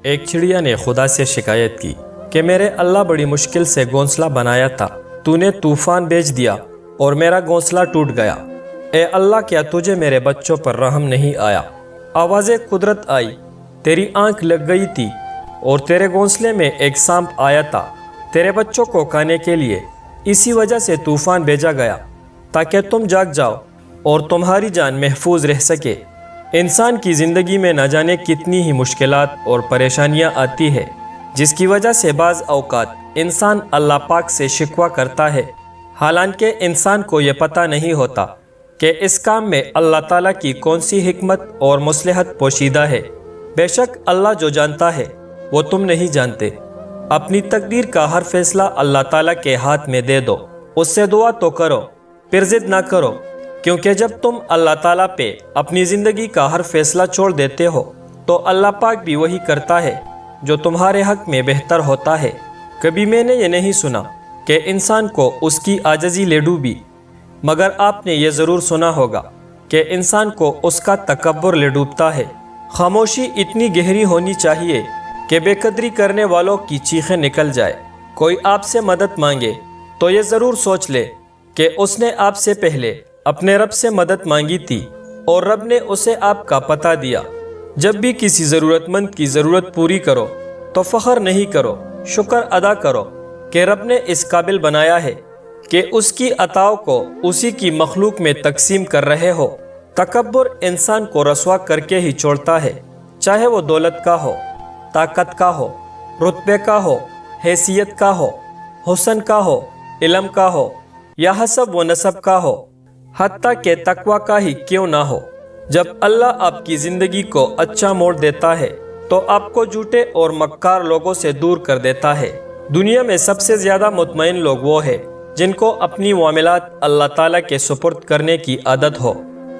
ایک چڑیا نے خدا سے شکایت کی کہ میرے اللہ بڑی مشکل سے گھونسلہ بنایا تھا، تو نے طوفان بھیج دیا اور میرا گھونسلہ ٹوٹ گیا۔ اے اللہ، کیا تجھے میرے بچوں پر رحم نہیں آیا؟ آواز قدرت آئی، تیری آنکھ لگ گئی تھی اور تیرے گھونسلے میں ایک سانپ آیا تھا تیرے بچوں کو کھانے کے لیے، اسی وجہ سے طوفان بھیجا گیا تاکہ تم جاگ جاؤ اور تمہاری جان محفوظ رہ سکے۔ انسان کی زندگی میں نہ جانے کتنی ہی مشکلات اور پریشانیاں آتی ہے، جس کی وجہ سے بعض اوقات انسان اللہ پاک سے شکوہ کرتا ہے، حالانکہ انسان کو یہ پتہ نہیں ہوتا کہ اس کام میں اللہ تعالیٰ کی کون سی حکمت اور مصلحت پوشیدہ ہے۔ بے شک اللہ جو جانتا ہے وہ تم نہیں جانتے۔ اپنی تقدیر کا ہر فیصلہ اللہ تعالیٰ کے ہاتھ میں دے دو، اس سے دعا تو کرو، پھر ضد نہ کرو، کیونکہ جب تم اللہ تعالیٰ پہ اپنی زندگی کا ہر فیصلہ چھوڑ دیتے ہو تو اللہ پاک بھی وہی کرتا ہے جو تمہارے حق میں بہتر ہوتا ہے۔ کبھی میں نے یہ نہیں سنا کہ انسان کو اس کی عاجزی لے ڈوبی، مگر آپ نے یہ ضرور سنا ہوگا کہ انسان کو اس کا تکبر لے ڈوبتا ہے۔ خاموشی اتنی گہری ہونی چاہیے کہ بے قدری کرنے والوں کی چیخیں نکل جائے۔ کوئی آپ سے مدد مانگے تو یہ ضرور سوچ لے کہ اس نے آپ سے پہلے اپنے رب سے مدد مانگی تھی اور رب نے اسے آپ کا پتہ دیا۔ جب بھی کسی ضرورت مند کی ضرورت پوری کرو تو فخر نہیں کرو، شکر ادا کرو کہ رب نے اس قابل بنایا ہے کہ اس کی عطاؤں کو اسی کی مخلوق میں تقسیم کر رہے ہو۔ تکبر انسان کو رسوا کر کے ہی چھوڑتا ہے، چاہے وہ دولت کا ہو، طاقت کا ہو، رتبے کا ہو، حیثیت کا ہو، حسن کا ہو، علم کا ہو یا حسب و نسب کا ہو، حتیٰ کہ تقوی کا ہی کیوں نہ ہو۔ جب اللہ آپ کی زندگی کو اچھا موڑ دیتا ہے تو آپ کو جھوٹے اور مکار لوگوں سے دور کر دیتا ہے۔ دنیا میں سب سے زیادہ مطمئن لوگ وہ ہیں جن کو اپنی معاملات اللہ تعالیٰ کے سپرد کرنے کی عادت ہو۔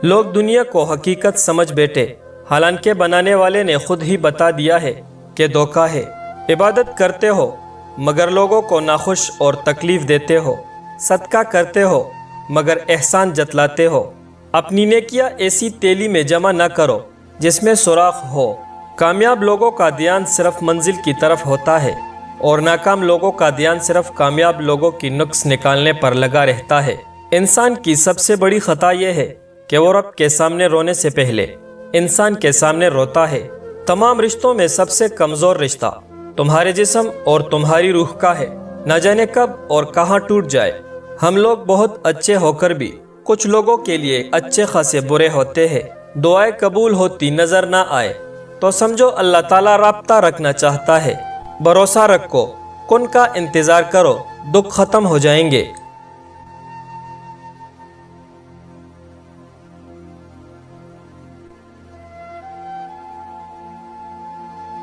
لوگ دنیا کو حقیقت سمجھ بیٹھے، حالانکہ بنانے والے نے خود ہی بتا دیا ہے کہ دھوکہ ہے۔ عبادت کرتے ہو مگر لوگوں کو ناخوش اور تکلیف دیتے ہو، صدقہ کرتے ہو مگر احسان جتلاتے ہو۔ اپنی نیکیاں ایسی تیلی میں جمع نہ کرو جس میں سوراخ ہو۔ کامیاب لوگوں کا دھیان صرف منزل کی طرف ہوتا ہے اور ناکام لوگوں کا دھیان صرف کامیاب لوگوں کی نقص نکالنے پر لگا رہتا ہے۔ انسان کی سب سے بڑی خطا یہ ہے کہ وہ رب کے سامنے رونے سے پہلے انسان کے سامنے روتا ہے۔ تمام رشتوں میں سب سے کمزور رشتہ تمہارے جسم اور تمہاری روح کا ہے، نہ جانے کب اور کہاں ٹوٹ جائے۔ ہم لوگ بہت اچھے ہو کر بھی کچھ لوگوں کے لیے اچھے خاصے برے ہوتے ہیں۔ دعائیں قبول ہوتی نظر نہ آئے تو سمجھو اللہ تعالیٰ رابطہ رکھنا چاہتا ہے۔ بھروسہ رکھو، کن کا انتظار کرو، دکھ ختم ہو جائیں گے۔